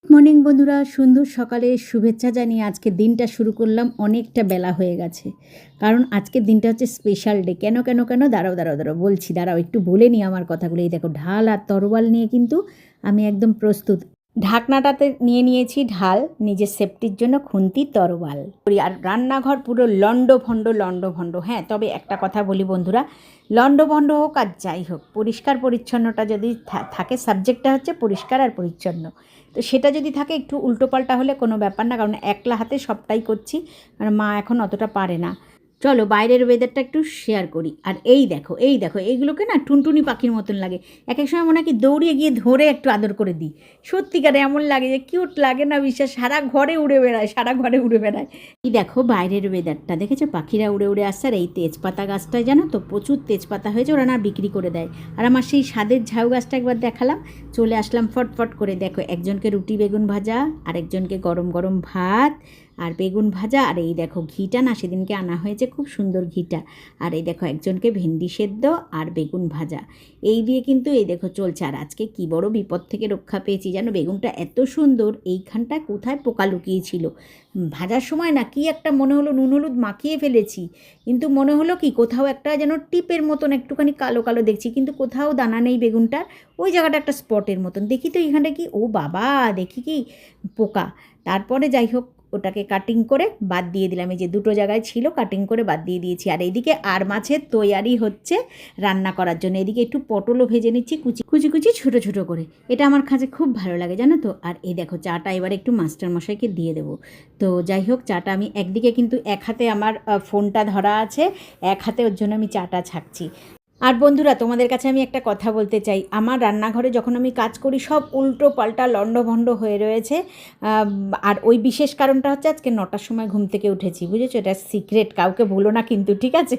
Morning বন্ধুরা, সুন্দর সকালে শুভেচ্ছা জানিয়ে আজকে দিনটা শুরু করলাম। অনেকটা বেলা হয়ে গেছে, কারণ আজকের দিনটা হচ্ছে স্পেশাল ডে। কেন দাঁড়াও বলছি, দাঁড়াও একটু বলে নিই আমার কথাগুলো। এই দেখো, ঢাল আর তরোয়াল নিয়ে কিন্তু আমি একদম প্রস্তুত। ঢাকনাটাতে নিয়ে নিয়েছি ঢাল, নিজের সেফটির জন্য খুন্তি তরোয়াল। আর রান্নাঘর পুরো লন্ডভন্ড। হ্যাঁ, তবে একটা কথা বলি বন্ধুরা, লন্ডভন্ড হোক আর যাই হোক, পরিষ্কার পরিচ্ছন্নটা যদি থাকে, সাবজেক্টটা হচ্ছে পরিষ্কার আর পরিচ্ছন্ন, তো সেটা যদি থাকে একটু উল্টোপাল্টা হলে কোনো ব্যাপার না, কারণ একলা হাতে সবটাই করছি, আর মা এখন অতটা পারে না। চলো বাইরের ওয়েদারটা একটু শেয়ার করি। আর এই দেখো এইগুলোকে না টুনটুনি পাখির মতন লাগে। এক এক সময় মনে হয় কি দৌড়িয়ে গিয়ে ধরে একটু আদর করে দিই। সত্যিকারে এমন লাগে যে কিউট লাগে না বিশ্বাস, সারা ঘরে উড়ে বেড়ায়। এই দেখো বাইরের ওয়েদারটা দেখেছো, পাখিরা উড়ে উড়ে আসছে। আর এই তেজপাতা গাছটায় জানো তো প্রচুর তেজপাতা হয়েছে, ওরা না বিক্রি করে দেয়। আর আমার সেই স্বাদের ঝাউ গাছটা একবার দেখালাম, চলে আসলাম ফটফট করে। দেখো, একজনকে রুটি বেগুন ভাজা, আর একজনকে গরম গরম ভাত আর বেগুন ভাজা। আর এই দেখো ঘিটা না সেদিনকে আনা হয়েছে, খুব সুন্দর ঘিটা। আর এই দেখো একজনকে ভেন্ডি সেদ্ধ আর বেগুন ভাজা, এই দিয়ে কিন্তু এই দেখো চলছে। আর আজকে কি বড় বিপদ থেকে রক্ষা পেয়েছি জানো, বেগুনটা এত সুন্দর, এইখানটায় কোথায় পোকা লুকিয়েছিল। ভাজার সময় না কি একটা মনে হলো নুন হলুদ মাখিয়ে ফেলেছি, কিন্তু মনে হলো কি কোথাও একটা যেন টিপের মতন একটুখানি কালো কালো দেখছি, কিন্তু কোথাও দানা নেই বেগুনটার। ওই জায়গাটা একটা স্পটের মতন দেখি, তো এখানটা কি, ও বাবা, দেখি কি পোকা। তারপরে যাই হোক ওটাকে কাটিং করে বাদ দিয়ে দিলাম। এই যে দুটো জায়গায় ছিল, কাটিং করে বাদ দিয়ে দিয়েছি। আর এইদিকে আর মাছের তৈয়ারি হচ্ছে রান্না করার জন্য। এদিকে একটু পটলও ভেজে নিচ্ছি কুচি ছোটো ছোটো করে। এটা আমার কাছে খুব ভালো লাগে জানো তো। আর এই দেখো চাটা এবারে একটু মাস্টারমশাইকে দিয়ে দেবো। তো যাই হোক, চাটা আমি একদিকে কিন্তু এক হাতে আমার ফোনটা ধরা আছে, এক হাতে ওর জন্য আমি চাটা ছাঁকছি। আর বন্ধুরা, তোমাদের কাছে আমি একটা কথা বলতে চাই। আমার রান্নাঘরে যখন আমি কাজ করি সব উল্টো পাল্টা লণ্ডভণ্ড হয়ে রয়েছে। আর ওই বিশেষ কারণটা হচ্ছে আজকে 9টার সময় ঘুম থেকে উঠেছি, বুঝেছো? এটা সিক্রেট, কাউকে বলো না কিন্তু, ঠিক আছে?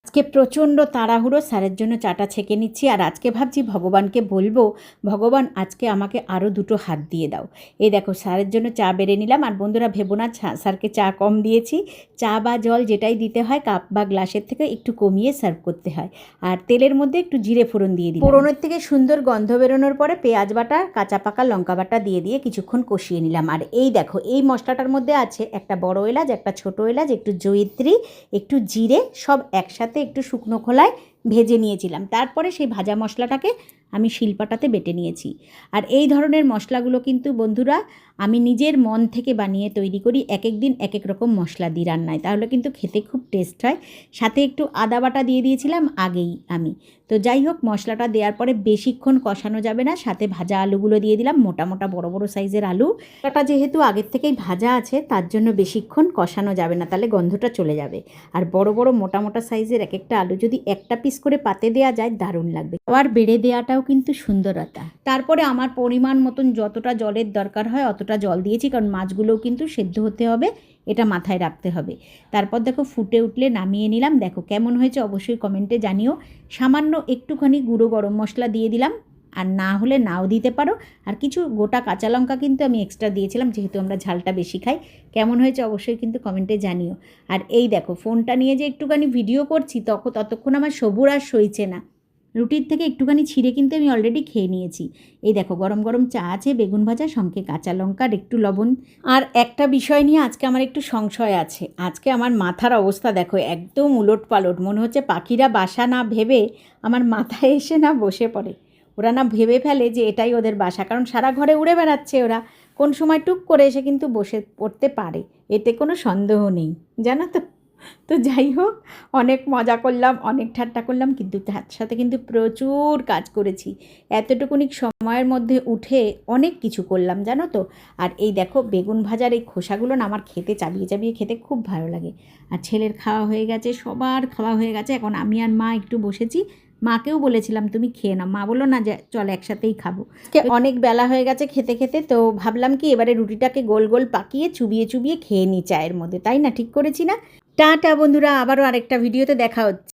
আজকে প্রচণ্ড তাড়াহুড়ো, স্যারের জন্য চাটা ছেঁকে নিচ্ছি। আর আজকে ভাবছি ভগবানকে বলবো, ভগবান আজকে আমাকে আরও 2টো হাত দিয়ে দাও। এই দেখো স্যারের জন্য চা বেড়ে নিলাম। আর বন্ধুরা ভেবো না স্যারকে চা কম দিয়েছি, চা বা জল যেটাই দিতে হয় কাপ বা গ্লাসের থেকে একটু কমিয়ে সার্ভ করতে হয়। আর তেলের মধ্যে একটু জিরে ফোড়ন দিয়ে দিই। ফোড়নের থেকে সুন্দর গন্ধ বেরোনোর পরে পেঁয়াজ বাটা, কাঁচা পাকা লঙ্কা বাটা দিয়ে কিছুক্ষণ কষিয়ে নিলাম। আর এই দেখো এই মশলাটার মধ্যে আছে একটা বড় এলাচ, একটা ছোটো এলাচ, একটু জয়িত্রী, একটু জিরে, সব একসাথে একটু শুকনো খোলায় ভেজে নিয়েছিলাম। তারপরে সেই ভাজা মশলাটাকে আমি শিলপাটাতে বেটে নিয়েছি। আর এই ধরনের মশলাগুলো কিন্তু বন্ধুরা আমি নিজের মন থেকে বানিয়ে তৈরি করি। এক এক দিন এক এক রকম মশলা দিই রান্নায়, তাহলে কিন্তু খেতে খুব টেস্ট হয়। সাথে একটু আদা বাটা দিয়ে দিয়েছিলাম আগেই আমি। তো যাই হোক, মশলাটা দেওয়ার পরে বেশিক্ষণ কষানো যাবে না। সাথে ভাজা আলুগুলো দিয়ে দিলাম, মোটা মোটা বড় বড় সাইজের আলু। এটা যেহেতু আগের থেকেই ভাজা আছে তার জন্য বেশিক্ষণ কষানো যাবে না, তাহলে গন্ধটা চলে যাবে। আর বড় বড় মোটা মোটা সাইজের এক একটা আলু যদি একটা পিস করে পাতে দেওয়া যায় দারুণ লাগবে। আবার বেড়ে দেওয়াটাও কিন্তু সুন্দরতা। তারপরে আমার পরিমাণ মতন যতটা জলের দরকার হয় অতটা জল দিয়েছি, কারণ মাছগুলোও কিন্তু সেদ্ধ হতে হবে, এটা মাথায় রাখতে হবে। তারপর দেখো ফুটে উঠলে নামিয়ে নিলাম। দেখো কেমন হয়েছে অবশ্যই কমেন্টে জানিও। সামান্য একটুখানি গুঁড়ো গরম মশলা দিয়ে দিলাম, আর না হলে নাও দিতে পারো। আর কিছু গোটা কাঁচা লঙ্কা কিন্তু আমি এক্সট্রা দিয়েছিলাম, যেহেতু আমরা ঝালটা বেশি খাই। কেমন হয়েছে অবশ্যই কিন্তু কমেন্টে জানিও। আর এই দেখো ফোনটা নিয়ে যে একটুখানি ভিডিও করছি ততক্ষণ আমার সবুর আর সইছে না। রুটির থেকে একটুখানি ছিঁড়ে কিন্তু আমি অলরেডি খেয়ে নিয়েছি। এই দেখো গরম গরম চা আছে, বেগুন ভাজা, সঙ্গে কাঁচা লঙ্কা আর একটু লবণ। আর একটা বিষয় নিয়ে আজকে আমার একটু সংশয় আছে। আজকে আমার মাথার অবস্থা দেখো একদম উলট পালট, মনে হচ্ছে পাখিরা বাসা না ভেবে আমার মাথায় এসে না বসে পড়ে। ওরা না ভেবে ফেলে যে এটাই ওদের বাসা, কারণ সারা ঘরে উড়ে বেড়াচ্ছে ওরা, কোন সময় টুক করে এসে কিন্তু বসে পড়তে পারে, এতে কোনো সন্দেহ নেই, জানো তো। তো যাই হোক, অনেক মজা করলাম, অনেক ঠাট্টা করলাম, কিন্তু তার সাথে কিন্তু প্রচুর কাজ করেছি। এতটুকুনি সময়ের মধ্যে উঠে অনেক কিছু করলাম জানো তো। আর এই দেখো বেগুন ভাজার এই খোসাগুলো না আমার খেতে চাবিয়ে চাবিয়ে খেতে খুব ভালো লাগে। আর ছেলের খাওয়া হয়ে গেছে, সবার খাওয়া হয়ে গেছে, এখন আমি আর মা একটু বসেছি। মাকেও বলেছিলাম তুমি খেয়ে নাও, মা বললো না যে চল একসাথেই খাবো। অনেক বেলা হয়ে গেছে খেতে খেতে, তো ভাবলাম কি এবারে রুটিটাকে গোল গোল পাকিয়ে চুবিয়ে চুবিয়ে খেয়ে নিই চায়ের মধ্যে, তাই না? ঠিক করেছি না? টাটা বন্ধুরা, আবারও আরেকটা ভিডিওতে দেখা হচ্ছে।